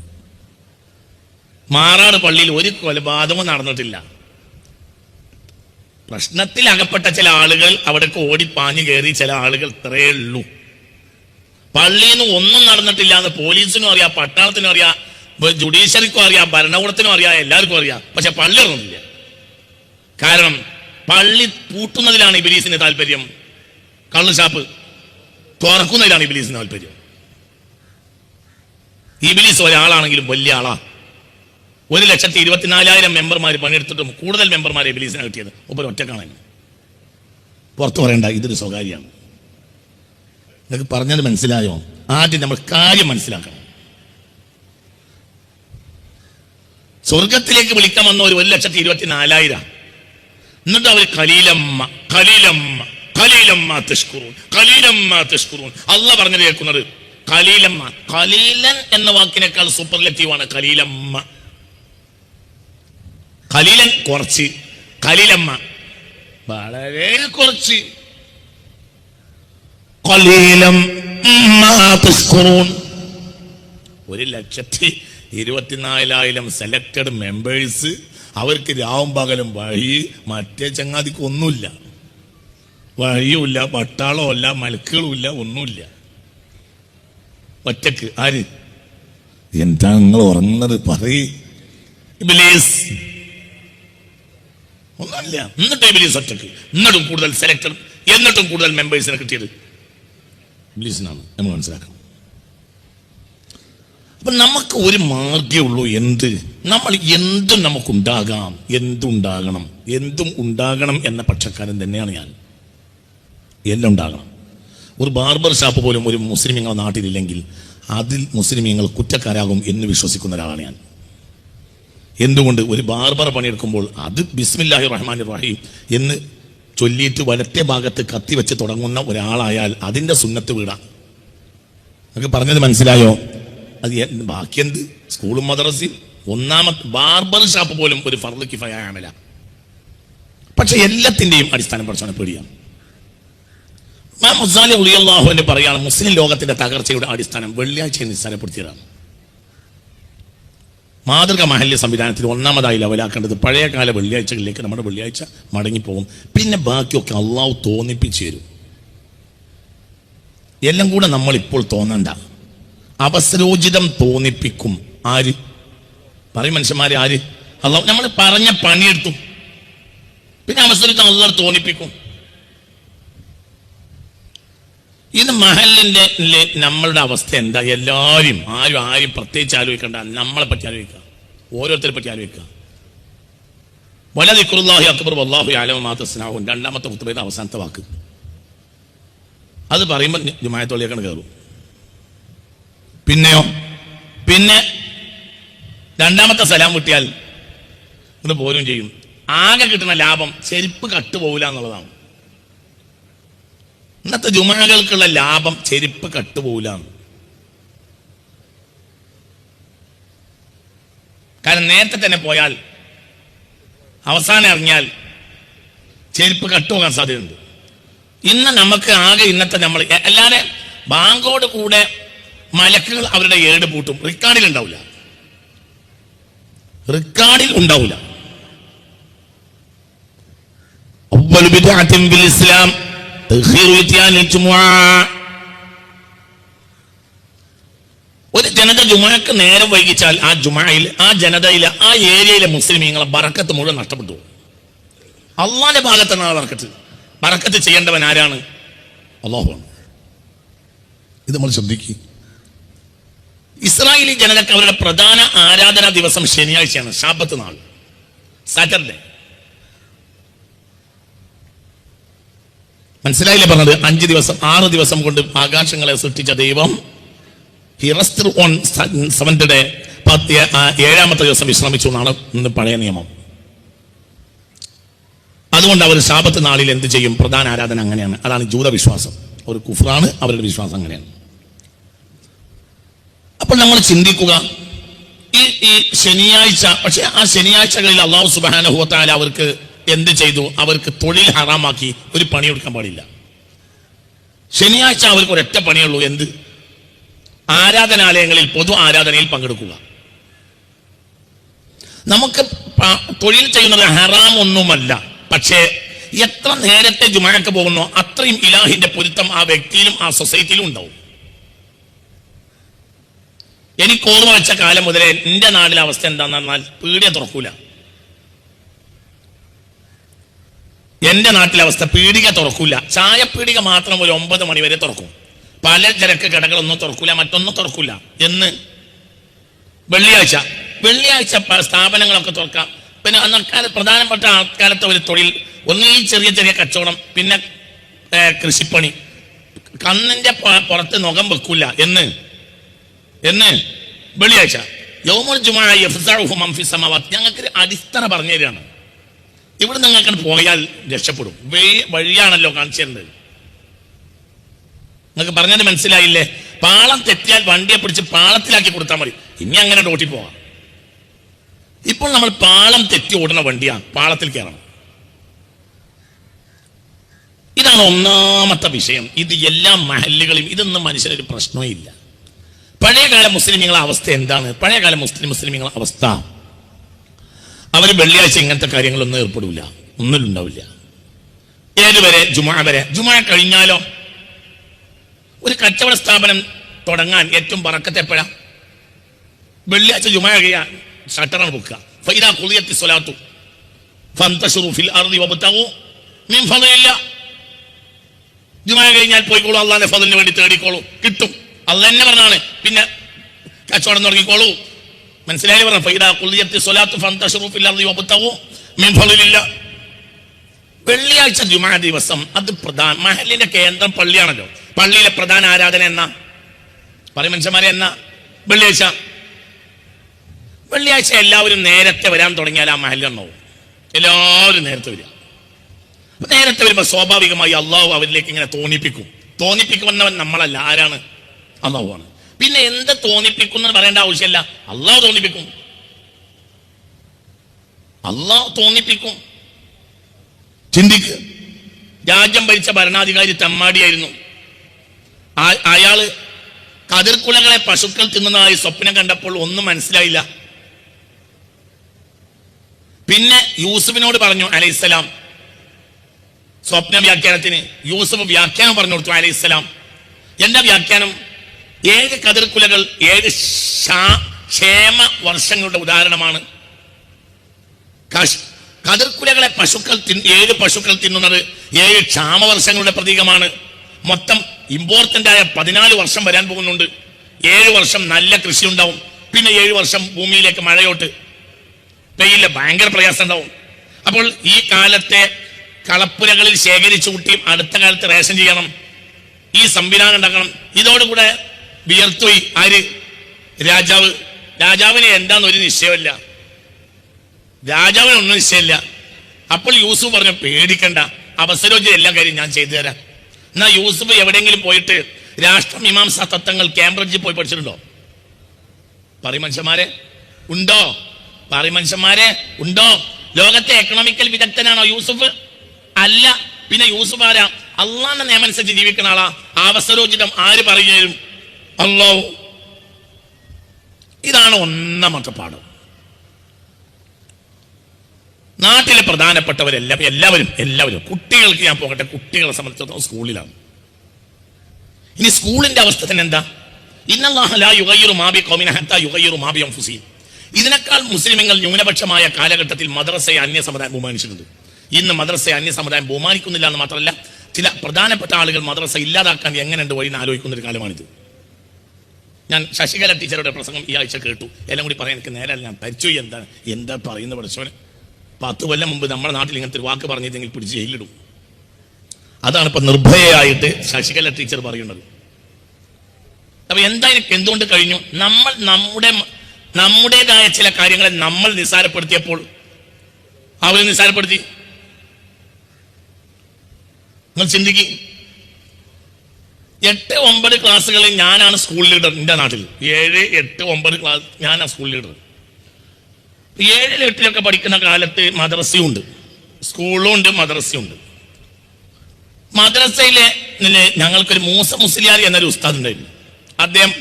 മാറാട് പള്ളിയിൽ ഒരു കൊലപാതകവും നടന്നിട്ടില്ല. പ്രശ്നത്തിൽ അകപ്പെട്ട ചില ആളുകൾ അവിടേക്ക് ഓടിപ്പാഞ്ഞു കയറി, ചില ആളുകൾ ഇത്രയേ ഉള്ളൂ. പള്ളിയിൽ നിന്ന് ഒന്നും നടന്നിട്ടില്ല എന്ന് പോലീസിനും അറിയാം, പട്ടാളത്തിനും അറിയാം, ജുഡീഷ്യറിക്കും അറിയാം, ഭരണകൂടത്തിനും അറിയാം, എല്ലാവർക്കും അറിയാം. പക്ഷെ പള്ളി ഇറങ്ങുന്നില്ല. കാരണം പള്ളി പൂട്ടുന്നതിലാണ് ഇബ്ലീസിന് താല്പര്യം, കള്ള് ഷാപ്പ് തുറക്കുന്നതിലാണ് ഇബ്ലീസിന് താല്പര്യം. ഇബ്ലീസ് ഒരാളാണെങ്കിലും വലിയ ആളാ. 1,24,000 മെമ്പർമാർ പണിയെടുത്തിട്ടും കൂടുതൽ മെമ്പർമാരെ ഇബ്ലീസിനെ കിട്ടിയത് ഒപ്പം ഒറ്റക്കാണ്. പുറത്തു പറയണ്ട, ഇതൊരു സ്വകാര്യമാണ്. നിങ്ങൾക്ക് പറഞ്ഞത് മനസ്സിലായോ? ആദ്യം നമ്മൾ കാര്യം മനസ്സിലാക്കണം. സ്വർഗത്തിലേക്ക് വിളിക്കാൻ വന്ന ഒരു 1,24,000. എന്നിട്ട് അവർ അള്ളാഹ് പറഞ്ഞത് കേൾക്കുന്നത് ഖലീലമ്മ. ഖലീലൻ എന്ന വാക്കിനേക്കാൾ സൂപ്പർലെറ്റീവാണ് ഖലീലമ്മ. ഖലീലൻ കുറച്ച്, ഖലീലമ്മ വളരെ കുറച്ച്. 1,24,000 സെലക്ടഡ് മെമ്പേഴ്സ്. അവർക്ക് രാവും പകലും വഴി. മറ്റേ ചങ്ങാതിക്ക് ഒന്നുമില്ല, വഴിയുമില്ല, പട്ടാളമില്ല, മലക്കുകളുമില്ല, ഒന്നുമില്ല. ഒറ്റക്ക്. ആര്? എന്താ നിങ്ങൾ ഉറങ്ങുന്നത്? പറയ്. ഇബ്ലീസ് ഒന്നുമില്ല. എന്നിട്ട് ഇബ്ലീസ് ഒറ്റക്ക്. എന്നിട്ടും കൂടുതൽ സെലക്ടഡ്, എന്നിട്ടും കൂടുതൽ മെമ്പേഴ്സിനെ കിട്ടിയത് ഇബ്ലീസിനാണ്. നമ്മൾ മനസ്സിലാക്കണം. അപ്പൊ നമുക്ക് ഒരു മാർഗ്ഗേ ഉള്ളൂ. നമ്മൾ എന്തും നമുക്കുണ്ടാകാം, എന്തും ഉണ്ടാകണം എന്ന പക്ഷക്കാരൻ തന്നെയാണ് ഞാൻ. എല്ലാം ഉണ്ടാകണം. ഒരു ബാർബർ ഷാപ്പ് പോലും ഒരു മുസ്ലിമീങ്ങൾ നാട്ടിലില്ലെങ്കിൽ അതിൽ മുസ്ലിമീങ്ങൾ കുറ്റക്കാരാകും എന്ന് വിശ്വസിക്കുന്ന ഒരാളാണ് ഞാൻ. എന്തുകൊണ്ട്? ഒരു ബാർബർ പണിയെടുക്കുമ്പോൾ അത് ബിസ്മില്ലാഹി റഹ്മാനിർ റഹീം എന്ന് ചൊല്ലിയിട്ട് വലത്തെ ഭാഗത്ത് കത്തി വെച്ച് തുടങ്ങുന്ന ഒരാളായാൽ അതിൻ്റെ സുന്നത്ത് വീടാ. നിങ്ങൾക്ക് പറഞ്ഞത് മനസ്സിലായോ? അത് ബാക്കി എന്ത്? സ്കൂളും മദ്രസയും ഒന്നാമത്തെ ബാർബർ ഷാപ്പ് പോലും ഒരു ഫർള് കിഫായ അമല. പക്ഷെ എല്ലാത്തിൻ്റെയും അടിസ്ഥാനം പഠിച്ചാണ് പേടിയാണ്. ഇമാം ഗസാലി റളിയല്ലാഹു അൻഹു പറയാണ്, മുസ്ലിം ലോകത്തിന്റെ തകർച്ചയുടെ അടിസ്ഥാനം വെള്ളിയാഴ്ചയെ നിസ്സാരപ്പെടുത്തിയതാണ്. മാതൃക മഹല്യ സംവിധാനത്തിൽ ഒന്നാമതായി ലെവലാക്കേണ്ടത് പഴയകാല വെള്ളിയാഴ്ചകളിലേക്ക് നമ്മുടെ വെള്ളിയാഴ്ച മടങ്ങിപ്പോകും. പിന്നെ ബാക്കിയൊക്കെ അള്ളാഹു തോന്നിപ്പിച്ചു തരും. എല്ലാം കൂടെ നമ്മളിപ്പോൾ തോന്നണ്ട, അവസരോചിതം തോന്നിപ്പിക്കും. ആര് പറയും? മനുഷ്യന്മാരെ. ആര്? അള്ളാഹു. നമ്മൾ പറഞ്ഞ പണിയെടുത്തു, പിന്നെ അവസരോചിതം അള്ളാഹു തോന്നിപ്പിക്കും. ഇത് മഹലിന്റെ നമ്മളുടെ അവസ്ഥ എന്താ? എല്ലാവരും ആരും പ്രത്യേകിച്ച് ആലോചിക്കണ്ട, നമ്മളെ പറ്റി ആലോചിക്കുക, ഓരോരുത്തരെ പറ്റി ആലോചിക്കുക. വലദിക്റുല്ലാഹി അക്ബർ വല്ലാഹു യഅലമു മാ തസ്നഊൻ. രണ്ടാമത്തെ ഖുത്ബയുടെ അവസാനത്തെ വാക്ക്. അത് പറയുമ്പോൾ ജുമാഅത്തോളിലേക്കാണ് കയറും. പിന്നെ രണ്ടാമത്തെ സലാം കിട്ടിയാൽ ഇത് പോലും ചെയ്യും. ആകെ കിട്ടുന്ന ലാഭം ചെരുപ്പ് കട്ടുപോകില്ല എന്നുള്ളതാണ്. ഇന്നത്തെ ജുമാകൾക്കുള്ള ലാഭം ചെരുപ്പ് കട്ടുപോകില്ല. കാരണം നേരത്തെ തന്നെ പോയാൽ അവസാനം ഇറങ്ങിയാൽ ചെരുപ്പ് കട്ടുപോകാൻ സാധ്യതയുണ്ട്. ഇന്ന് നമുക്ക് ആകെ ഇന്നത്തെ നമ്മൾ അല്ലാതെ ബാങ്കോട് കൂടെ മലക്കുകൾ അവരുടെ ഏട് പൂട്ടും. റിക്കാർഡിൽ ഉണ്ടാവില്ല. ഇസ്ലാം ഒരു ജനത ജുമാക്ക് നേരം വൈകിച്ചാൽ ആ ജുമായിൽ ആ ജനതയിലെ ആ ഏരിയയിലെ മുസ്ലിമീങ്ങളെ ബറക്കത്ത് മുഴുവൻ നഷ്ടപ്പെട്ടു. അള്ളാന്റെ ഭാഗത്താണ് ബറക്കത്ത് ചെയ്യേണ്ടവൻ ആരാണ്? അള്ളാഹുവാണ്. ഇത് നമ്മൾ ശ്രദ്ധിക്കുക. ഇസ്രായേലി ജനതയ്ക്ക് അവരുടെ പ്രധാന ആരാധനാ ദിവസം ശനിയാഴ്ചയാണ്, ശാബത്ത് നാൾ, സാറ്റർഡേ. മനസ്സിലായില്ലേ പറഞ്ഞത്? 5 ദിവസം 6 ദിവസം കൊണ്ട് ആകാശങ്ങളെ സൃഷ്ടിച്ച ദൈവം ഓൺ 7th ഡേ 7ാമത്തെ ദിവസം വിശ്രമിച്ചു എന്നാണ് ഇന്ന് പഴയ നിയമം. അതുകൊണ്ട് അവർ ശാബത്ത് നാളിൽ എന്ത് ചെയ്യും? പ്രധാന ആരാധന അങ്ങനെയാണ്. അതാണ് ജൂത വിശ്വാസം. ഒരു കുഫ്റാണ് അവരുടെ വിശ്വാസം, അങ്ങനെയാണ്. അപ്പോൾ നമ്മൾ ചിന്തിക്കുക, ഈ ശനിയാഴ്ച, പക്ഷെ ആ ശനിയാഴ്ചകളിൽ അല്ലാഹു സുബ്ഹാനഹു വ തആല അവർക്ക് എന്ത് ചെയ്തു? അവർക്ക് തൊഴിൽ ഹറാമാക്കി. ഒരു പണിയെടുക്കാൻ പാടില്ല. ശനിയാഴ്ച അവർക്ക് ഒരൊറ്റ പണിയുള്ളൂ. എന്ത്? ആരാധനാലയങ്ങളിൽ പൊതു ആരാധനയിൽ പങ്കെടുക്കുക. നമുക്ക് തൊഴിൽ ചെയ്യുന്നത് ഹറാം ഒന്നുമല്ല. പക്ഷേ എത്ര നേരത്തെ ജുമാക്ക് പോകുന്നോ അത്രയും ഇലാഹിന്റെ പൊരുത്തം ആ വ്യക്തിയിലും ആ സൊസൈറ്റിയിലും ഉണ്ടാവും. എനിക്ക് ഓർമ്മ വെച്ച കാലം മുതലേ എന്റെ നാട്ടിലെ അവസ്ഥ എന്താന്ന് പറഞ്ഞാൽ പീടിക തുറക്കൂല. എന്റെ നാട്ടിലെ അവസ്ഥ പീടിക തുറക്കൂല. ചായപ്പീടിക മാത്രം ഒരു 9 മണി വരെ തുറക്കും. പലചരക്ക് കടകളൊന്നും തുറക്കൂല, മറ്റൊന്നും തുറക്കൂല. എന്ന് വെള്ളിയാഴ്ച സ്ഥാപനങ്ങളൊക്കെ തുറക്കാം. പിന്നെ അന്നക്കാല പ്രധാനപ്പെട്ട ആൾക്കാലത്തെ ഒരു തൊഴിൽ ഒന്നീ ചെറിയ കച്ചവടം, പിന്നെ കൃഷിപ്പണി. കന്നിന്റെ പുറത്ത് നുകം വെക്കൂല. എന്ന് വെള്ളിയാഴ്ച യൗമുൽ ജുമുഅ യഫ്സഉഹു മൻ ഫിസ് സമാവാത്ത്. ഞങ്ങൾക്ക് അടിത്തറ പറഞ്ഞു തരികയാണ്. ഇവിടെ നിങ്ങൾക്ക് പോയാൽ രക്ഷപ്പെടും. വഴിയാണല്ലോ കാണിച്ചു തരുന്നത്. നിങ്ങൾക്ക് പറഞ്ഞത് മനസ്സിലായില്ലേ? പാളം തെറ്റിയാൽ വണ്ടിയെ പിടിച്ച് പാളത്തിലാക്കി കൊടുത്താൽ മതി. ഇനി അങ്ങനെ റോട്ടിൽ പോവാം. ഇപ്പോൾ നമ്മൾ പാളം തെറ്റി ഓടുന്ന വണ്ടിയാണ്, പാളത്തിൽ കയറണം. ഇതാണ് ഒന്നാമത്തെ വിഷയം. ഇത് എല്ലാ മഹല്ലുകളിലും ഇതൊന്നും മനുഷ്യനൊരു പ്രശ്നമേ ഇല്ല. പഴയകാല മുസ്ലിമീങ്ങളെ അവസ്ഥ എന്താണ്? പഴയകാല മുസ്ലിമീങ്ങളെ അവസ്ഥ, അവർ വെള്ളിയാഴ്ച ഇങ്ങനത്തെ കാര്യങ്ങളൊന്നും ഏർപ്പെടില്ല, ഒന്നും ഉണ്ടാവില്ല. ഏതുവരെ? ജുമുഅ വരെ. ജുമുഅ കഴിഞ്ഞാലോ ഒരു കച്ചവട സ്ഥാപനം തുടങ്ങാൻ ഏറ്റവും ബറക്കത്ത് എപ്പോഴാ? വെള്ളിയാഴ്ച. ജുമുഅ കഴിയാൻ ഷട്ടറാണ് വെക്കുക. ഫൈദാ ഖുദിയത്തി സ്വലാത്തു ഫന്തശിറു ഫിൽ അർദി വബ്തഗു മിൻ ഫളില്ലാ. ജുമുഅ കഴിഞ്ഞാൽ പോയിക്കോളൂ, അള്ളാഹിന്റെ ഫളിന് വേണ്ടി തേടിക്കോളൂ, കിട്ടും. അള്ളാഹ് തന്നെ പറഞ്ഞാണ്. പിന്നെ കച്ചവടം തുടങ്ങിക്കോളൂ. മനസ്സിലായി പറഞ്ഞു. ഫൈദാ ഖുദിയത്തി സ്വലാത്തു ഫന്തശിറൂ ഫിൽ അർളി വബ്തഗൂ മിൻ ഫളിലില്ലാ. വെള്ളിയാഴ്ച ജുമാ ദിവസം അത് പ്രധാന മഹലിന്റെ കേന്ദ്രം പള്ളിയാണല്ലോ. പള്ളിയിലെ പ്രധാന ആരാധന എന്നാ പറയും മനുഷ്യന്മാരെ? എന്നാ? വെള്ളിയാഴ്ച. വെള്ളിയാഴ്ച എല്ലാവരും നേരത്തെ വരാൻ തുടങ്ങിയാൽ ആ മഹലിലുണ്ടാവും. എല്ലാവരും നേരത്തെ വരിക. നേരത്തെ വരുമ്പോൾ സ്വാഭാവികമായി അള്ളാഹു അവരിലേക്ക് ഇങ്ങനെ തോന്നിപ്പിക്കുന്നവൻ നമ്മളല്ല. ആരാണ്? അള്ളാഹു ആണ്. പിന്നെ എന്ത് തോന്നിപ്പിക്കുന്ന പറയേണ്ട ആവശ്യമില്ല. അള്ളാഹു തോന്നിപ്പിക്കും. അള്ളാഹു തോന്നിപ്പിക്കും. ചിന്തിക്ക്. രാജ്യം ഭരിച്ച ഭരണാധികാരി തെമ്മാടിയായിരുന്നു. അയാള് കതിർക്കുലകളെ പശുക്കൾ തിന്നുന്നതായി സ്വപ്നം കണ്ടപ്പോൾ ഒന്നും മനസ്സിലായില്ല. പിന്നെ യൂസുഫിനോട് പറഞ്ഞു അലൈഹിസ്സലാം സ്വപ്ന വ്യാഖ്യാനത്തിന്. യൂസുഫ് വ്യാഖ്യാനം പറഞ്ഞു കൊടുത്തു അലൈഹിസ്സലാം. എന്താ വ്യാഖ്യാനം? 7 കതിർക്കുലകൾ 7 ക്ഷേമ വർഷങ്ങളുടെ ഉദാഹരണമാണ്. കതിർക്കുലകളെ 7 പശുക്കൾ തിന്നുന്നത് 7 ക്ഷാമവർഷങ്ങളുടെ പ്രതീകമാണ്. മൊത്തം ഇമ്പോർട്ടന്റ് ആയ 14 വർഷം വരാൻ പോകുന്നുണ്ട്. 7 വർഷം നല്ല കൃഷി ഉണ്ടാവും. പിന്നെ 7 വർഷം ഭൂമിയിലേക്ക് മഴയോട്ട് പെയ്യില്ല, ഭയങ്കര പ്രയാസം ഉണ്ടാവും. അപ്പോൾ ഈ കാലത്തെ കളപ്പുരകളിൽ ശേഖരിച്ചു കൂട്ടി അടുത്ത കാലത്ത് റേഷൻ ചെയ്യണം. ഈ സംവിധാനം ഉണ്ടാക്കണം. ഇതോടുകൂടെ വിയർത്തുപോയി ആര്? രാജാവ്. രാജാവിന് എന്താന്നൊരു നിശ്ചയമില്ല. രാജാവിനൊന്നും നിശ്ചയമില്ല. അപ്പോൾ യൂസുഫ് പറഞ്ഞു പേടിക്കണ്ട, അവസരോചിത എല്ലാ കാര്യം ഞാൻ ചെയ്തു തരാം. എന്നാ യൂസുഫ് എവിടെയെങ്കിലും പോയിട്ട് രാഷ്ട്രമീമാംസ തത്വങ്ങൾ കേംബ്രിഡ്ജിൽ പോയി പഠിച്ചിട്ടുണ്ടോ? പറയും മനുഷ്യന്മാരെ, ഉണ്ടോ? പറയും മനുഷ്യന്മാരെ, ഉണ്ടോ? ലോകത്തെ എക്കണോമിക്കൽ വിദഗ്ധനാണോ യൂസുഫ്? അല്ല. പിന്നെ യൂസുഫ് ആരാ? അള്ളാന്റെ നിയമം അനുസരിച്ച് ജീവിക്കുന്ന ആളാ. അവസരോചിതം ആര് പറഞ്ഞു തരും? അല്ലാഹു. ഇതാണ് ഒന്നാമത്തെ പാഠം. നാട്ടിലെ എല്ലാവരും കുട്ടികൾക്ക് ഞാൻ പോകട്ടെ. കുട്ടികളെ സംബന്ധിച്ചിടത്തോളം സ്കൂളിലാണ്. ഇനി സ്കൂളിന്റെ അവസ്ഥ തന്നെ എന്താ? ഇന്നല്ലാഹ ലാ യുഗയ്യിറു മാ ബിഖൗമിൻ ഹത്താ യുഗയ്യിറു മാ ബിഅൻഫുസിഹിം. ഇതിനേക്കാൾ മുസ്ലിമുകൾ ന്യൂനപക്ഷമായ കാലഘട്ടത്തിൽ മദ്രസയെ അന്യസമുദായം ബഹുമാനിച്ചിട്ടുണ്ട്. ഇന്ന് മദ്രസയെ അന്യസമുദായം ബഹുമാനിക്കുന്നില്ല എന്ന് മാത്രമല്ല, ചില പ്രധാനപ്പെട്ട ആളുകൾ മദ്രസ ഇല്ലാതാക്കാൻ എങ്ങനെയുണ്ട് വഴി ആലോചിക്കുന്ന ഒരു കാലമാണിത്. ഞാൻ ശശികല ടീച്ചറുടെ പ്രസംഗം ഈ ആഴ്ച കേട്ടു. എല്ലാം കൂടി പറയാൻ എനിക്ക് നേരല്ല. ഞാൻ തരിച്ചു. എന്താ പറയുന്ന പഠിച്ചവന് 10 കൊല്ലം മുമ്പ് നമ്മുടെ നാട്ടിൽ ഇങ്ങനത്തെ ഒരു വാക്ക് പറഞ്ഞിരുന്നെങ്കിൽ പിടിച്ച് ജയിലിടും. അതാണ് ഇപ്പൊ നിർഭയയായിട്ട് ശശികല ടീച്ചർ പറയുന്നത്. അപ്പൊ എന്തുകൊണ്ട് കഴിഞ്ഞു? നമ്മൾ നമ്മുടേതായ ചില കാര്യങ്ങളെ നമ്മൾ നിസ്സാരപ്പെടുത്തിയപ്പോൾ അവർ നിസ്സാരപ്പെടുത്തി. നിങ്ങൾ ചിന്തിക്കുക. 8-9 ക്ലാസ്സുകളിൽ ഞാനാണ് സ്കൂൾ ലീഡർ. എൻ്റെ നാട്ടിൽ 7, 8, 9 ക്ലാസ് ഞാനാണ് സ്കൂൾ ലീഡർ. 7, 8 പഠിക്കുന്ന കാലത്ത് മദ്രസയുണ്ട്, സ്കൂളും ഉണ്ട്, മദ്രസയുണ്ട്. മദ്രസയിലെ ഞങ്ങൾക്കൊരു മൂസ മുസ്ലിയാർ എന്നൊരു ഉസ്താദ് ഉണ്ടായിരുന്നു. അദ്ദേഹം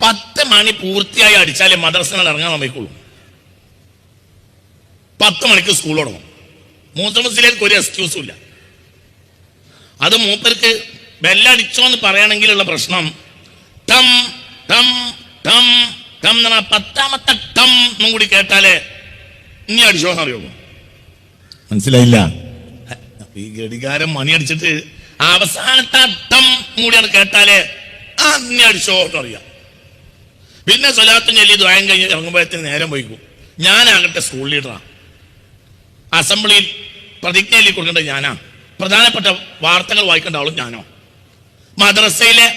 10 മണി പൂർത്തിയായി അടിച്ചാലേ മദ്രസകൾ ഇറങ്ങാൻ സമ്മതിക്കുള്ളൂ. 10 മണിക്ക് സ്കൂൾ തുടങ്ങും. മൂസ മുസ്ലിയാർക്ക് ഒരു എക്സ്ക്യൂസും ഇല്ല. അത് മൂപ്പർക്ക് ബെല്ലടിച്ചോന്ന് പറയണമെങ്കിലുള്ള പ്രശ്നം ടം ടം ടം ടം എന്ന് പറഞ്ഞാൽ 10ാമത്തെ ടം എന്നും കൂടി കേട്ടാലേ ഇനി അടിച്ചോന്ന് അറിയുള്ളൂ. മനസ്സിലായില്ല? ഈ ഘടികാരം മണി അടിച്ചിട്ട് അവസാനത്തെ ടം കൂടിയാണ് കേട്ടാലേ ഇനി അടിച്ചോന്ന് അറിയാം. പിന്നെ സ്വലാത്തും ചൊല്ലി ദ്വാരം കഴിഞ്ഞ് ഇറങ്ങുമ്പോഴത്തേന് നേരം പോയിക്കും. ഞാനാകട്ടെ സ്കൂൾ ലീഡറാ. അസംബ്ലിയിൽ പ്രതിജ്ഞ ചൊല്ലി കൊടുക്കേണ്ടത് ഞാനാ. പ്രധാനപ്പെട്ട വാർത്തകൾ വായിക്കേണ്ട ആളും ഞാനോ. മദ്രസയിലെ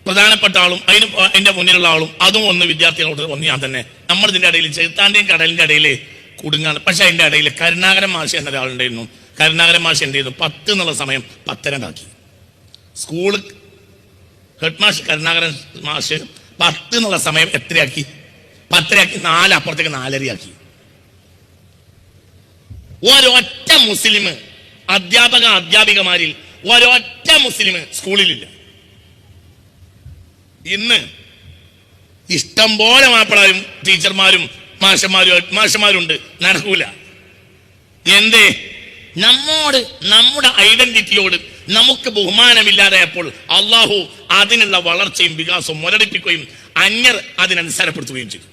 പ്രധാനപ്പെട്ട ആളും അതിന്റെ മുന്നിലുള്ള ആളും അതും ഒന്ന് വിദ്യാർത്ഥികളോട് ഒന്ന് ഞാൻ തന്നെ. നമ്മളിതിന്റെ ഇടയിൽ ചെറുത്താന്റെയും കടലിന്റെ ഇടയിൽ കുടുങ്ങാണ്. പക്ഷെ അതിന്റെ ഇടയിൽ കരുണാകരൻ മാഷ് എന്ന ഒരാളുണ്ടായിരുന്നു. കരുണാകരൻ മാഷ് എന്ത് ചെയ്തു? 10 എന്നുള്ള സമയം 10:30 ആക്കി. സ്കൂൾ ഹെഡ് മാഷ് കരുണാകരൻ മാഷ് 10 എന്നുള്ള സമയം എത്രയാക്കി? 10:30 ആക്കി. 4 അപ്പുറത്തേക്ക് 4:30 ആക്കി. ഒരൊറ്റ മുസ്ലിം അധ്യാപികമാരിൽ ഒരൊറ്റ മുസ്ലിം സ്കൂളിലില്ല. ഇന്ന് ഇഷ്ടം പോലെ മാപ്പിളാരും ടീച്ചർമാരും മാഷന്മാരുണ്ട്. നടക്കൂല. എന്തേ? നമ്മുടെ ഐഡന്റിറ്റിയോട് നമുക്ക് ബഹുമാനമില്ലാതായപ്പോൾ അള്ളാഹു അതിനുള്ള വളർച്ചയും വികാസവും മുരടിപ്പിക്കുകയും അന്യർ അതിനെ നിസ്സാരപ്പെടുത്തുകയും ചെയ്തു.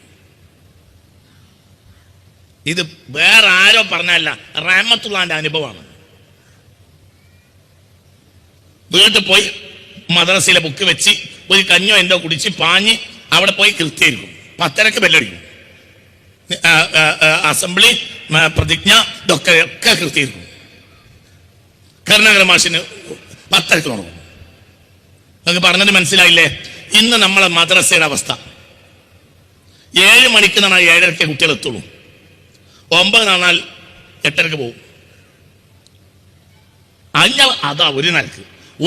ഇത് വേറെ ആരോ പറഞ്ഞല്ല, റഹ്മത്തുള്ളാന്റെ അനുഭവമാണ്. വീട്ടിൽ പോയി മദ്രസയിലെ ബുക്ക് വെച്ച് ഒരു കഞ്ഞോ എന്തോ കുടിച്ച് പാഞ്ഞ് അവിടെ പോയി കൃത്യമായിരിക്കും. 10:30 ബെല്ലടിക്കും. അസംബ്ലി പ്രതിജ്ഞ ഇതൊക്കെ കൃത്യമായിരിക്കും. കരുണാകര മാഷിന് 10:30 തുടങ്ങും. നിങ്ങൾക്ക് പറഞ്ഞത് മനസ്സിലായില്ലേ? ഇന്ന് നമ്മളെ മദ്രസയുടെ അവസ്ഥ 7 മണിക്ക് നടന്നാൽ 7:30 കുട്ടികൾ എത്തുള്ളൂ. 9 നടന്നാൽ 8:30 പോകും. അതാ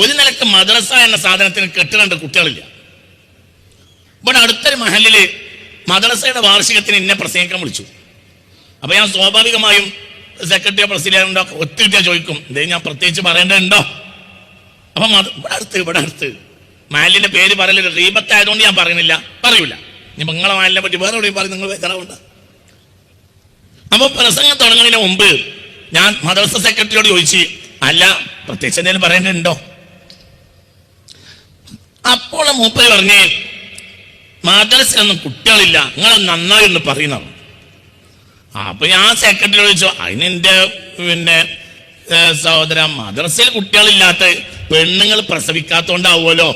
ഒരു നിലക്ക് മദ്രസ എന്ന സാധനത്തിന് കെട്ടിടേണ്ട കുട്ടികളില്ല. ഇവിടെ അടുത്തൊരു മഹലില് മദ്രസയുടെ വാർഷികത്തിന് ഇന്നെ പ്രസംഗിക്കാൻ വിളിച്ചു. അപ്പൊ ഞാൻ സ്വാഭാവികമായും സെക്രട്ടറിയോ പ്രസിഡന്റോ ഒത്തിരിട്ടാ ചോദിക്കും, ഇതേ ഞാൻ പ്രത്യേകിച്ച് പറയേണ്ടതുണ്ടോ? അപ്പൊ ഇവിടെ അടുത്ത് മഹലിന്റെ പേര് പറയല് റീബത്തായതുകൊണ്ട് ഞാൻ പറയുന്നില്ല, പറയൂല. ഇനി നിങ്ങളെ മഹലിനെ പറ്റി വേറെ എവിടെയും പറയും, നിങ്ങൾ വേദനവുണ്ട. അപ്പൊ പ്രസംഗം തുടങ്ങുന്നതിന് മുമ്പ് ഞാൻ മദ്രസ സെക്രട്ടറിയോട് ചോദിച്ചു, അല്ല പ്രത്യേകിച്ച് എന്തെങ്കിലും പറയേണ്ടതുണ്ടോ? അപ്പോൾ മൂപ്പര് പറഞ്ഞേ, മദ്രസയൊന്നും കുട്ടികളില്ല, നിങ്ങൾ നന്നായി എന്ന് പറയുന്നതാണ്. അപ്പൊ ഞാൻ സെക്രട്ടറിയോട് ചോദിച്ചു, അതിനെന്റെ സഹോദര മദ്രസയിൽ കുട്ടികളില്ലാത്ത പെണ്ണുങ്ങൾ പ്രസവിക്കാത്തോണ്ടാവുമല്ലോ.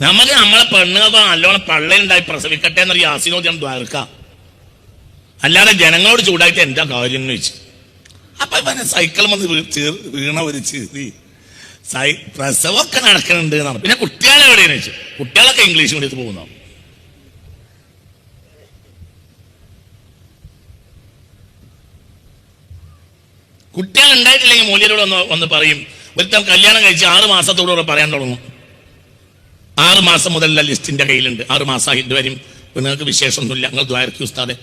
നമ്മളെ പെണ്ണുങ്ങൾ നല്ലോണം പള്ളയുണ്ടായി പ്രസവിക്കട്ടെ എന്നൊരു യാസിനോട് ഞാൻ ദ്വാരക്കാം, അല്ലാതെ ജനങ്ങളോട് ചൂടായിട്ട് എന്താ കാര്യം എന്ന് ചോദിച്ചു. അപ്പൊ സൈക്കിൾ വന്ന് വീണ ഒരു ചീറി പ്രസവമൊക്കെ നടക്കുന്നുണ്ട് എന്നാണ്. പിന്നെ കുട്ടികളെ എവിടെയെന്ന് വെച്ചു, കുട്ടികളൊക്കെ ഇംഗ്ലീഷ് മീഡിയത്തിൽ പോകുന്ന. കുട്ടികൾ ഉണ്ടായിട്ടില്ലെങ്കിൽ മൂല്യരോട് ഒന്ന് പറയും. ഒരുത്തം കല്യാണം കഴിച്ച് 6 മാസത്തോടുകൂടെ പറയാൻ തുടങ്ങും. 6 മാസം മുതലുള്ള ലിസ്റ്റിന്റെ കയ്യിലുണ്ട്. 6 മാസം ഇതുവരെയും നിങ്ങൾക്ക് വിശേഷമൊന്നുമില്ല, നിങ്ങൾ ദ്വാരക്കി ഉസ്താദെ.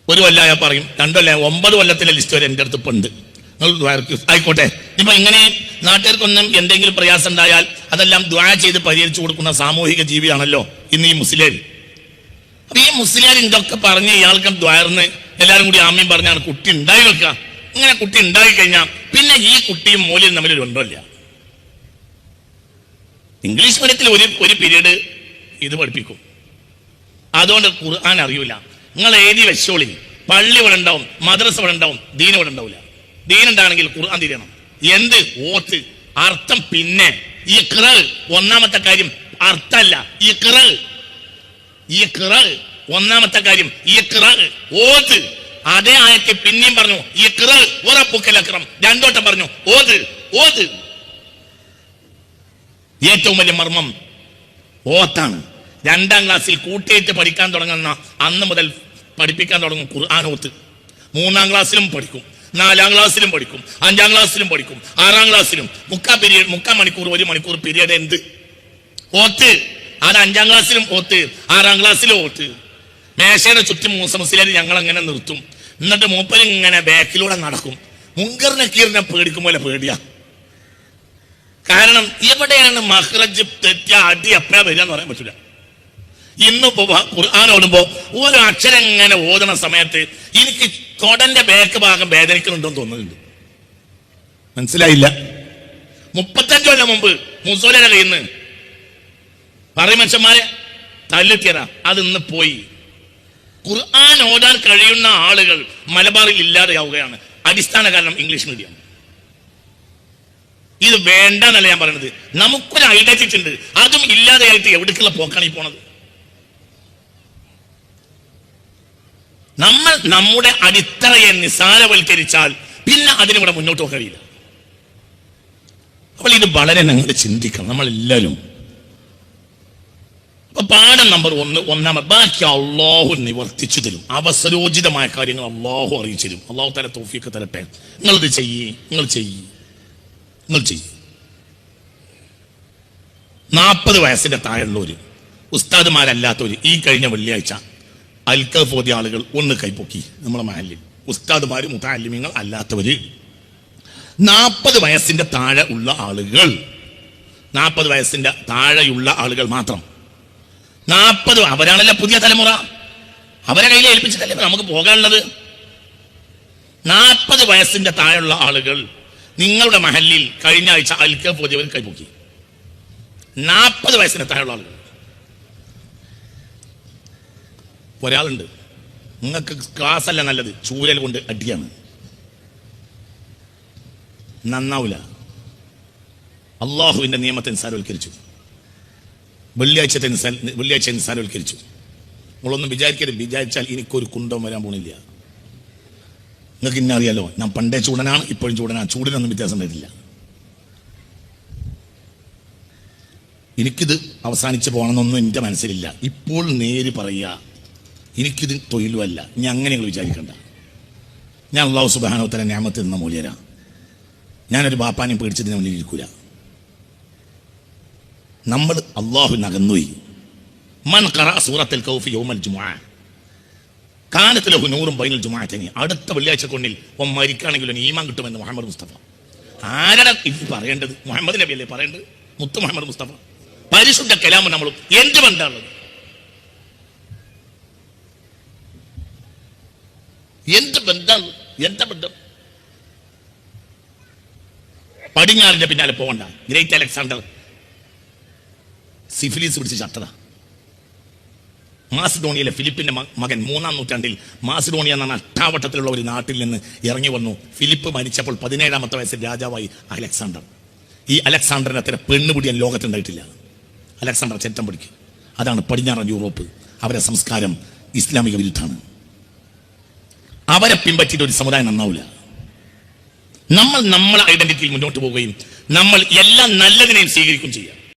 1 കൊല്ലമായ പറയും, 2 കൊല്ലം 9 കൊല്ലത്തിലെ ലിസ്റ്റ് വരെ എൻ്റെ അടുത്ത് ഇപ്പം ഉണ്ട്, നിങ്ങൾ ദ്വാരക്കി ആയിക്കോട്ടെ. ഇപ്പൊ ഇങ്ങനെ നാട്ടുകാർക്കൊന്നും എന്തെങ്കിലും പ്രയാസം ഉണ്ടായാൽ അതെല്ലാം ദ്വാ ചെയ്ത് പരിഹരിച്ചു കൊടുക്കുന്ന സാമൂഹിക ജീവിയാണല്ലോ ഇന്ന് ഈ മുസ്ലിം. അപ്പൊ ഈ മുസ്ലിം ഇതൊക്കെ പറഞ്ഞ് ഇയാൾക്കും ദ്വാരന്ന് എല്ലാവരും കൂടി ആമ്യം പറഞ്ഞാണ് കുട്ടി ഉണ്ടായി വെക്കുക. ഇങ്ങനെ കുട്ടി ഉണ്ടായി കഴിഞ്ഞാൽ പിന്നെ ഈ കുട്ടിയും മൂല്യം തമ്മിൽ ഒരു ബന്ധമില്ല. ഇംഗ്ലീഷ് മീഡിയത്തിൽ ഒരു പീരീഡ് ഇത് പഠിപ്പിക്കും, അതുകൊണ്ട് ഖുർആൻ അറിയൂല. നിങ്ങൾ എഴുതി വെച്ചോളി, പള്ളി ഇവിടെ ഉണ്ടാവും, മദ്രസ ഇവിടെ ഉണ്ടാവും, ദീൻ ഇവിടെ ഉണ്ടാവില്ല. ദീൻ ഉണ്ടാണെങ്കിൽ ഖുർആൻ തിരിയണം. എന്ത് ഓത്ത് അർത്ഥം? പിന്നെ ഇഖ്റ, ഒന്നാമത്തെ കാര്യം അർത്ഥമല്ല, ഇഖ്റ. ഒന്നാമത്തെ കാര്യം ഇഖ്റ, ഓത്ത്. അതേ ആയത്തിൽ പിന്നെയും പറഞ്ഞു ഇഖ്റ വറബ്ബുക്കൽ അക്രം, 2 വട്ടം പറഞ്ഞു ഓത്. ഏറ്റവും വലിയ മർമ്മം ഓത്താണ്. 2ാം ക്ലാസ്സിൽ കൂട്ടിയിട്ട് പഠിക്കാൻ തുടങ്ങുന്ന അന്ന് മുതൽ പഠിപ്പിക്കാൻ തുടങ്ങും ഖുർആൻ ഓത്ത്. 3ാം ക്ലാസ്സിലും പഠിക്കും, 4ാം ക്ലാസ്സിലും പഠിക്കും, 5ാം ക്ലാസ്സിലും പഠിക്കും, 6ാം ക്ലാസ്സിലും. 3/4 മണിക്കൂർ 1 മണിക്കൂർ പീരീഡ് എന്ത് ഓത്ത്. അത് 5ാം ക്ലാസ്സിലും ഓത്ത്, 6ാം ക്ലാസ്സിലും ഓത്ത്. മേശയുടെ ചുറ്റും മുസ്ലിം ഞങ്ങൾ അങ്ങനെ നിർത്തും. എന്നിട്ട് മൂപ്പര് ഇങ്ങനെ ബാക്കിലൂടെ നടക്കും. മുങ്കർ നക്കീറിനെ പേടിക്കും പോലെ പേടിയാ. കാരണം എവിടെയാണ് മഹ്റജ് തെറ്റ അടി എപ്പോഴാ വരിക എന്ന് പറയാൻ പറ്റില്ല. ഇന്നിപ്പോ ഖുർആൻ ഓടുമ്പോ ഓരോ അക്ഷരം ഇങ്ങനെ ഓതുന്ന സമയത്ത് എനിക്ക് തൊടന്റെ ബാക്ക് ഭാഗം വേദനിക്കുന്നുണ്ടോന്ന് തോന്നുന്നുണ്ട്. മനസ്സിലായില്ല? 35 കൊല്ലം മുമ്പ് മുസോലയുടെ കയ്യിൽ നിന്ന് പറയും മനുഷ്യന്മാരെ തല്ലിട്ടിയതാ, അത് ഇന്ന് പോയി. ഖുർആൻ ഓടാൻ കഴിയുന്ന ആളുകൾ മലബാറിൽ ഇല്ലാതെയാവുകയാണ്. അടിസ്ഥാന കാരണം ഇംഗ്ലീഷ് മീഡിയം. ഇത് വേണ്ടെന്നല്ല ഞാൻ പറയുന്നത്, നമുക്കൊരു ഐഡന്റിറ്റി ഉണ്ട്, അതും ഇല്ലാതെയായിട്ട് എവിടേക്കുള്ള പോക്കാണ് ഈ പോണത്. നമ്മൾ നമ്മുടെ അടിത്തറയെ നിസാരവൽക്കരിച്ചാൽ പിന്നെ അതിനിവിടെ മുന്നോട്ട് പോകാൻ കഴിയില്ല. അപ്പോൾ ഇത് വളരെ ഞങ്ങൾ ചിന്തിക്കണം നമ്മളെല്ലാവരും. അപ്പൊ പാഠം നമ്പർ 1, ഒന്നാമത് ബാക്കി അള്ളാഹു നിവർത്തിച്ചു തരും. അവസരോചിതമായ കാര്യങ്ങൾ അള്ളാഹു അറിയിച്ചു തരും. അള്ളാഹു തല തൗഫീഖ് തരട്ടെ. നിങ്ങളിത് നിങ്ങൾ ചെയ്യ് 40 വയസ്സിന്റെ താഴെയുള്ളവര്, ഉസ്താദുമാരല്ലാത്തവര്, ഈ കഴിഞ്ഞ വെള്ളിയാഴ്ച അൽക്കഫ് ഓതിയ ആളുകൾ ഒന്ന് കൈപ്പൊക്കി നമ്മളെ മഹല്ലിൽ. ഉസ്താദുമാര് മുതഅല്ലിമീങ്ങൾ അല്ലാത്തവര് 40 വയസ്സിന്റെ താഴെ ഉള്ള ആളുകൾ, 40 വയസ്സിന്റെ താഴെയുള്ള ആളുകൾ മാത്രം. 40 അവരാണല്ലോ പുതിയ തലമുറ, അവരെ കയ്യിൽ ഏൽപ്പിച്ചിട്ടല്ലേ നമുക്ക് പോകാനുള്ളത്. 40 വയസ്സിന്റെ താഴെയുള്ള ആളുകൾ നിങ്ങളുടെ മഹല്ലിൽ കഴിഞ്ഞ ആഴ്ച അൽക്കഫ് ഓതിയവർ കൈപ്പൊക്കി. 40 വയസ്സിന്റെ താഴെയുള്ള ആളുകൾ. ഒരാളുണ്ട്, നിങ്ങൾക്ക് ക്ലാസ് അല്ല നല്ലത്, ചൂരൽ കൊണ്ട് അടിയാണ്, നന്നാവില്ല. അള്ളാഹുവിന്റെ നിയമത്തെ നിസ്സാരവൽക്കരിച്ചു. വെള്ളിയാഴ്ച നിസ്സാരവൽക്കരിച്ചു. നിങ്ങളൊന്നും വിചാരിക്കരുത്, വിചാരിച്ചാൽ എനിക്കൊരു കുന്തം വരാൻ പോണില്ല. നിങ്ങൾക്ക് ഇന്നെ അറിയാലോ, ഞാൻ പണ്ടേ ചൂടനാണ്, ഇപ്പോഴും ചൂടനാണ്. ചൂടിനൊന്നും വ്യത്യാസം വരില്ല. എനിക്കിത് അവസാനിച്ച് പോകണമെന്നൊന്നും എൻ്റെ മനസ്സിലില്ല. ഇപ്പോൾ നേര് പറയുക, എനിക്കിത് തൊഴിലുമല്ല. ഇനി അങ്ങനെ നിങ്ങൾ വിചാരിക്കണ്ട. ഞാൻ അല്ലാഹു സുബ്ഹാനഹു വ തആല നിഅമത്ത് തന്ന മൂല്യരാ. ഞാനൊരു ബാപ്പാനെയും പേടിച്ചതിന് മുന്നിൽ ഇരിക്കൂല. നമ്മൾ അള്ളാഹുവിന് അകന്നുപോയി. മൻ ഖറഅ സൂറത്തുൽ കൗഫ് യൗമൽ ജുമുഅ കാനത് ലഹു നൂറുൻ ബൈനൽ ജുമുഅത്തൈനി. അടുത്ത വെള്ളിയാഴ്ച കൊണ്ടിൽ ഓൻ മരിക്കുകയാണെങ്കിലും ഈമാൻ കിട്ടുമെന്ന് മുഹമ്മദ് മുസ്തഫ. ആരുടെ ഇത് പറയേണ്ടത്? മുഹമ്മദ് നബി അല്ലേ പറയേണ്ടത്? മുത്ത് മുഹമ്മദ് മുസ്തഫ. പരിശുദ്ധ കലാമ് നമ്മൾ എന്ത് ബന്ധമുള്ളത്? എന്ത് ബന്ധം? എന്താ ബന്ധം? പടിഞ്ഞാറിന്റെ പിന്നാലെ പോകണ്ട. ഗ്രേറ്റ് അലക്സാണ്ടർ സിഫിലിസ് പിടിച്ച് ചത്തത. മാസിഡോണിയയിലെ ഫിലിപ്പിന്റെ മകൻ 3-ാം നൂറ്റാണ്ടിൽ മാസിഡോണിയ എന്ന അഷ്ടാവട്ടത്തിലുള്ള ഒരു നാട്ടിൽ നിന്ന് ഇറങ്ങി വന്നു. ഫിലിപ്പ് മരിച്ചപ്പോൾ 17-ാമത്തെ വയസ്സിൽ രാജാവായി അലക്സാണ്ടർ. ഈ അലക്സാണ്ടറിന് അത്ര പെണ്ണുപിടിയാൻ ലോകത്തുണ്ടായിട്ടില്ല. അലക്സാണ്ടർ ചരിത്രം പഠിക്കും. അതാണ് പടിഞ്ഞാറൻ യൂറോപ്പ്. അവരുടെ സംസ്കാരം ഇസ്ലാമിക വിരുദ്ധാണ്. അവരെ പിൻപറ്റിയിട്ട് ഒരു സമുദായം നന്നാവില്ല. നമ്മൾ നമ്മളെ ഐഡന്റിറ്റിയിൽ മുന്നോട്ട് പോവുകയും നമ്മൾ എല്ലാ നല്ലതിനെയും സ്വീകരിക്കുകയും ചെയ്യാം.